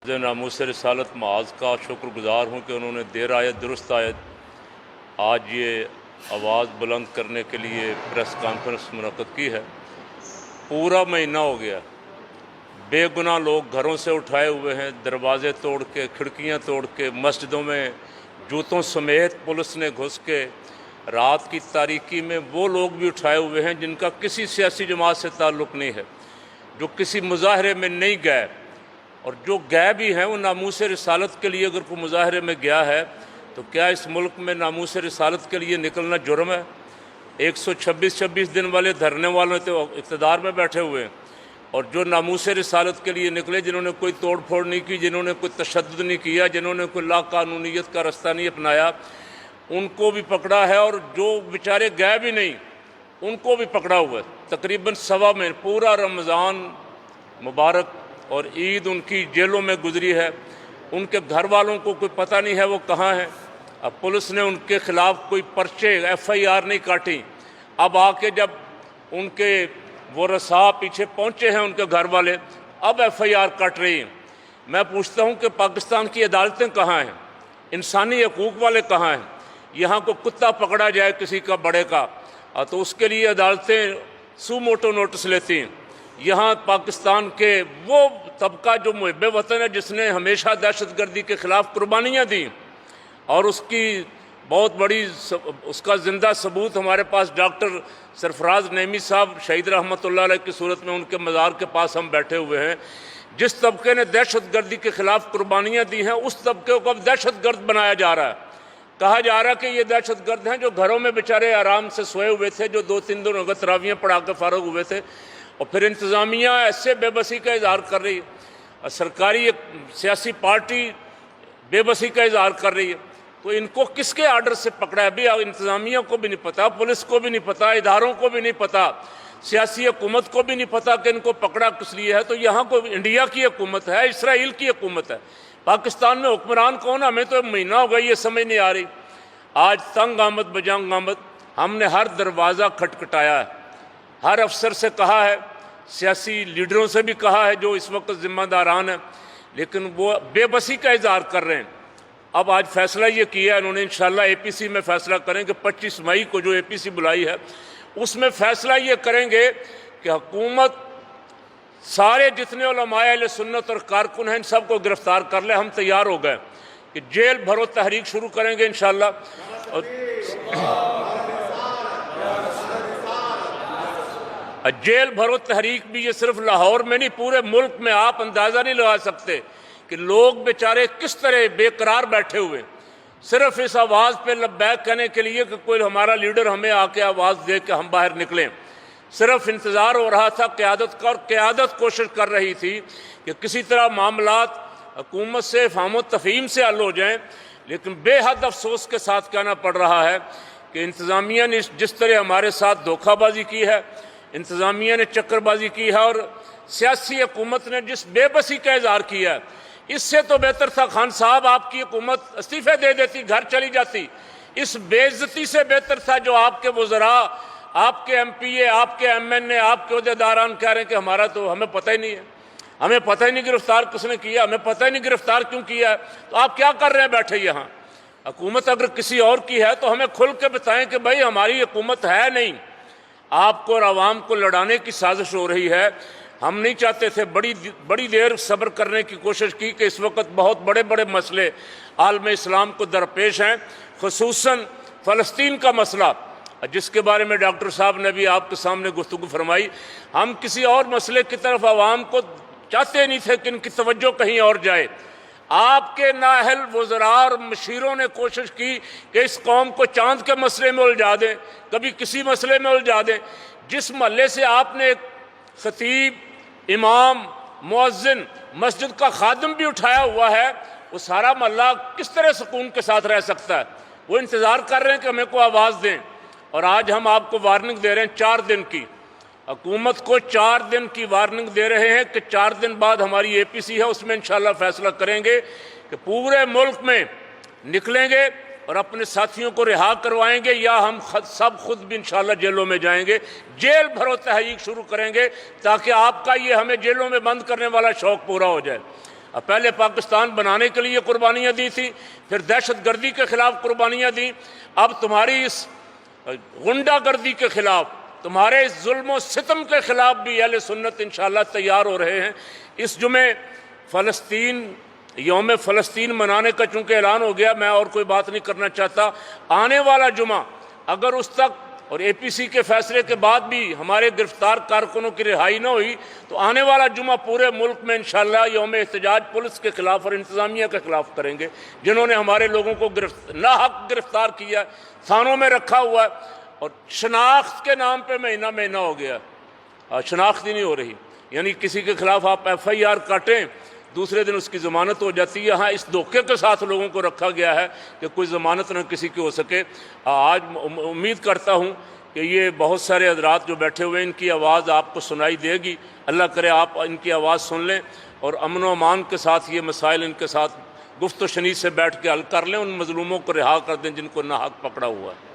नामूस रसालत माज का शुक्रगुजार हूँ कि उन्होंने देर आयत दुरुस्त आयत आज ये आवाज़ बुलंद करने के लिए प्रेस कॉन्फ्रेंस मुनक़्क़द की है। पूरा महीना हो गया, बेगुनाह लोग घरों से उठाए हुए हैं, दरवाजे तोड़ के, खिड़कियाँ तोड़ के, मस्जिदों में जूतों समेत पुलिस ने घुस के, रात की तारीकी में वो लोग भी उठाए हुए हैं जिनका किसी सियासी जमात से ताल्लुक़ नहीं है, जो किसी मुजाहरे में नहीं गए, और जो गए भी हैं वो नामूस रिसालत के लिए अगर कोई मुजाहरे में गया है तो क्या इस मुल्क में नामूस रिसालत के लिए निकलना जुर्म है? 126 दिन वाले धरने वाले तो इक़्तिदार में बैठे हुए हैं, और जो नामूस रिसालत के लिए निकले, जिन्होंने कोई तोड़ फोड़ नहीं की, जिन्होंने कोई तशद्दुद नहीं किया, जिन्होंने कोई लाक़ानूनियत का रास्ता नहीं अपनाया, उनको भी पकड़ा है, और जो बेचारे गए भी नहीं उनको भी पकड़ा हुआ है। तकरीबन सवा में पूरा रमज़ान मुबारक और ईद उनकी जेलों में गुजरी है। उनके घर वालों को कोई पता नहीं है वो कहाँ हैं। अब पुलिस ने उनके ख़िलाफ़ कोई पर्चे FIR नहीं काटी। अब आके जब उनके वो रसा पीछे पहुँचे हैं उनके घर वाले, अब FIR काट रही हैं। मैं पूछता हूँ कि पाकिस्तान की अदालतें कहाँ हैं? इंसानी हकूक़ वाले कहाँ हैं? यहाँ को कुत्ता पकड़ा जाए किसी का बड़े का तो उसके लिए अदालतें सू मोटो नोटिस लेती हैं। यहाँ पाकिस्तान के वो तबका जो मुहिब वतन है, जिसने हमेशा दहशतगर्दी के ख़िलाफ़ कुर्बानियाँ दी, और उसकी बहुत बड़ी उसका ज़िंदा सबूत हमारे पास डॉक्टर सरफराज नईमी साहब शहीद रहमतुल्लाह अलैह की सूरत में उनके मज़ार के पास हम बैठे हुए हैं। जिस तबके ने दहशतगर्दी के ख़िलाफ़ कुर्बानियाँ दी हैं, उस तबके को अब दहशतगर्द बनाया जा रहा है। कहा जा रहा है कि ये दहशतगर्द हैं जो घरों में बेचारे आराम से सोए हुए थे, जो 2-3 दिन अगर तरावियाँ पढ़ा के फ़ारग हुए थे, और फिर इंतज़ामिया ऐसे बेबसी का इज़हार कर रही है, और सरकारी सियासी पार्टी बेबसी का इज़हार कर रही है। तो इनको किसके आर्डर से पकड़ा है? अभी इंतज़ामिया को भी नहीं पता, पुलिस को भी नहीं पता, इदारों को भी नहीं पता, सियासी हुकूमत को भी नहीं पता कि इनको पकड़ा किस लिए है। तो यहाँ को इंडिया की हुकूमत है, इसराइल की हुकूमत है, पाकिस्तान में हुक्मरान कौन? हमें तो महीना हो गया ये समझ नहीं आ रही। आज तंग आमद बजंग आमद, हमने हर दरवाज़ा खटखटाया है, हर अफसर से कहा है, सियासी लीडरों से भी कहा है जो इस वक्त ज़िम्मेदारान हैं, लेकिन वो बेबसी का इज़हार कर रहे हैं। अब आज फैसला ये किया उन्होंने, इंशाल्लाह APC में फ़ैसला करेंगे। 25 मई को जो APC बुलाई है उसमें फ़ैसला ये करेंगे कि हुकूमत सारे जितने उलमाए अहले सुन्नत और कारकुन हैं इन सब को गिरफ़्तार कर ले। हम तैयार हो गए कि जेल भरो तहरीक शुरू करेंगे इंशाल्लाह। और जेल भरो तहरीक भी ये सिर्फ लाहौर में नहीं, पूरे मुल्क में आप अंदाज़ा नहीं लगा सकते कि लोग बेचारे किस तरह बेकरार बैठे हुए, सिर्फ इस आवाज़ पे लब्बैक कहने के लिए कि कोई हमारा लीडर हमें आके आवाज़ दे के हम बाहर निकलें। सिर्फ इंतज़ार हो रहा था क़यादत का, और क़यादत कोशिश कर रही थी कि किसी तरह मामलात हुकूमत से फ़हम व तफ़हीम से हल हो जाएँ। लेकिन बेहद अफसोस के साथ कहना पड़ रहा है कि इंतज़ामिया ने जिस तरह हमारे साथ धोखाबाजी की है, इंतज़ामिया ने चक्करबाजी की है, और सियासी हुकूमत ने जिस बेबसी का इज़हार किया है, इससे तो बेहतर था खान साहब आपकी हुकूमत इस्तीफ़े दे देती, घर चली जाती। इस बेइज्जती से बेहतर था जो आपके वज़रा, आपके MPA, आपके MNA, आपके ओहदेदारान कह रहे हैं कि हमारा तो हमें पता ही नहीं है, हमें पता ही नहीं गिरफ़्तार किसने किया, हमें पता ही नहीं गिरफ़्तार क्यों किया है। तो आप क्या कर रहे हैं बैठे यहाँ? हुकूमत अगर किसी और की है तो हमें खुल के बताएं कि भाई हमारी हुकूमत है नहीं, आपको और आवाम को लड़ाने की साजिश हो रही है। हम नहीं चाहते थे, बड़ी देर सब्र करने की कोशिश की कि इस वक्त बहुत बड़े बड़े मसले आलम इस्लाम को दरपेश हैं, खुसूसन फ़लस्तीन का मसला, जिसके बारे में डॉक्टर साहब ने भी आपके सामने गुफ्तगू फरमाई। हम किसी और मसले की तरफ आवाम को चाहते नहीं थे कि इनकी तवज्जो कहीं और जाए। आपके नाअहल वज़रा और मशीरों ने कोशिश की कि इस कौम को चांद के मसले में उलझा दें, कभी किसी मसले में उलझा दें। जिस महल्ले से आपने एक खतीब, इमाम, मुअज्जिन, मस्जिद का खादिम भी उठाया हुआ है, वो सारा महल्ला किस तरह सुकून के साथ रह सकता है? वो इंतज़ार कर रहे हैं कि हमें को आवाज़ दें। और आज हम आपको वार्निंग दे रहे हैं 4 दिन की, हुकूमत को 4 दिन की वार्निंग दे रहे हैं कि 4 दिन बाद हमारी APC है, उसमें इंशाल्लाह फ़ैसला करेंगे कि पूरे मुल्क में निकलेंगे और अपने साथियों को रिहा करवाएंगे, या हम सब खुद भी इंशाल्लाह जेलों में जाएंगे, जेल भरो तहरीक शुरू करेंगे, ताकि आपका ये हमें जेलों में बंद करने वाला शौक़ पूरा हो जाए। پہلے پاکستان بنانے کے لیے قربانیاں دی تھیں، پھر دہشت گردی کے خلاف قربانیاں دیں، اب تمہاری اس غنڈہ گردی کے خلاف، تمہارے اس ظلم و ستم کے خلاف بھی اہل سنت انشاءاللہ تیار ہو رہے ہیں۔ اس جمعے یوم فلسطین منانے کا چونکہ اعلان ہو گیا، میں اور کوئی بات نہیں کرنا چاہتا۔ آنے والا جمعہ اگر اس تک اور اے پی سی کے فیصلے کے بعد بھی ہمارے گرفتار کارکنوں کی رہائی نہ ہوئی تو آنے والا جمعہ پورے ملک میں انشاءاللہ یوم احتجاج پولیس کے خلاف اور انتظامیہ کے خلاف کریں گے، جنہوں نے ہمارے لوگوں کو ناحق گرفتار کیا ہے، تھانوں میں رکھا ہوا ہے، اور شناخت کے نام پہ مہینہ مہینہ ہو گیا، شناخت ہی نہیں ہو رہی۔ یعنی کسی کے خلاف آپ ایف آئی آر کاٹیں، دوسرے دن اس کی ضمانت ہو جاتی ہے۔ ہاں اس دھوکے کے ساتھ لوگوں کو رکھا گیا ہے کہ کوئی ضمانت نہ کسی کی ہو سکے۔ آج امید کرتا ہوں کہ یہ بہت سارے حضرات جو بیٹھے ہوئے ہیں، ان کی آواز آپ کو سنائی دے گی۔ اللہ کرے آپ ان کی آواز سن لیں اور امن و امان کے ساتھ یہ مسائل ان کے ساتھ گفت و شنید سے بیٹھ کے حل کر لیں، ان مظلوموں کو رہا کر دیں جن کو ناحق پکڑا ہوا ہے۔